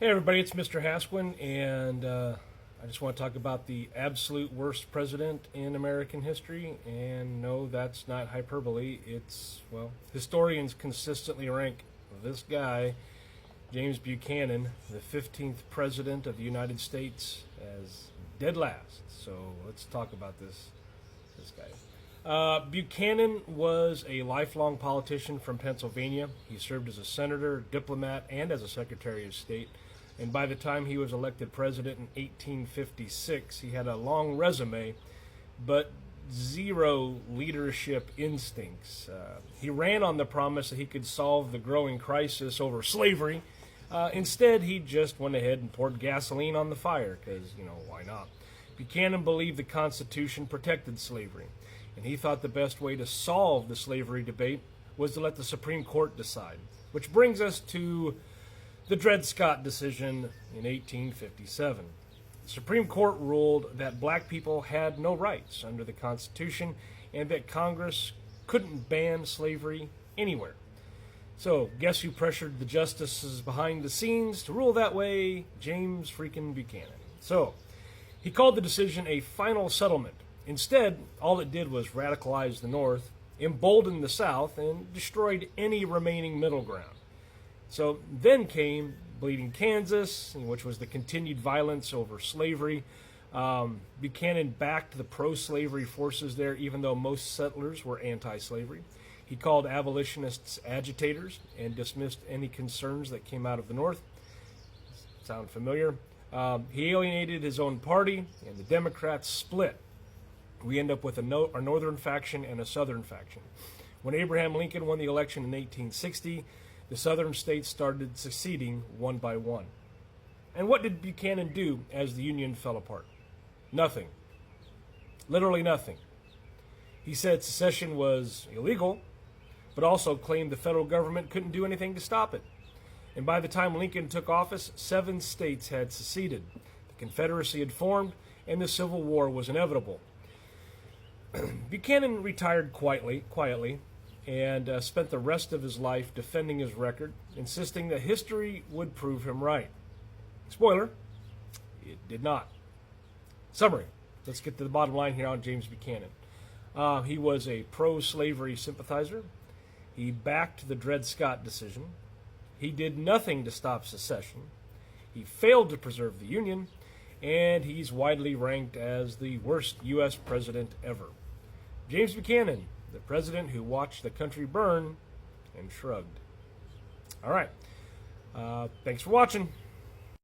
Hey everybody, it's Mr. Haswin, and I just want to talk about the absolute worst president in American history. And no, that's not hyperbole. It's, well, historians consistently rank this guy, James Buchanan, the 15th president of the United States, as dead last. So let's talk about this guy. Buchanan was a lifelong politician from Pennsylvania. He served as a senator, diplomat, and as a secretary of state. And by the time he was elected president in 1856, he had a long resume, but zero leadership instincts. He ran on the promise that he could solve the growing crisis over slavery. Instead, he just went ahead and poured gasoline on the fire, because, why not? Buchanan believed the Constitution protected slavery, and he thought the best way to solve the slavery debate was to let the Supreme Court decide. Which brings us to the Dred Scott decision in 1857. The Supreme Court ruled that black people had no rights under the Constitution and that Congress couldn't ban slavery anywhere. So, guess who pressured the justices behind the scenes to rule that way? James freaking Buchanan. So, he called the decision a final settlement. Instead, all it did was radicalize the North, embolden the South, and destroyed any remaining middle ground. So then came Bleeding Kansas, which was the continued violence over slavery. Buchanan backed the pro-slavery forces there, even though most settlers were anti-slavery. He called abolitionists agitators and dismissed any concerns that came out of the North. Sound familiar? He alienated his own party, and the Democrats split. We end up with a northern faction and a southern faction. When Abraham Lincoln won the election in 1860, the southern states started seceding one by one. And what did Buchanan do as the Union fell apart? Nothing. Literally nothing. He said secession was illegal, but also claimed the federal government couldn't do anything to stop it. And by the time Lincoln took office, 7 states had seceded. The Confederacy had formed, and the Civil War was inevitable. Buchanan retired quietly, and spent the rest of his life defending his record, insisting that history would prove him right. Spoiler, it did not. Summary. Let's get to the bottom line here on James Buchanan. He was a pro-slavery sympathizer. He backed the Dred Scott decision. He did nothing to stop secession. He failed to preserve the Union, and he's widely ranked as the worst U.S. president ever. James Buchanan, the president who watched the country burn and shrugged. All right. Thanks for watching.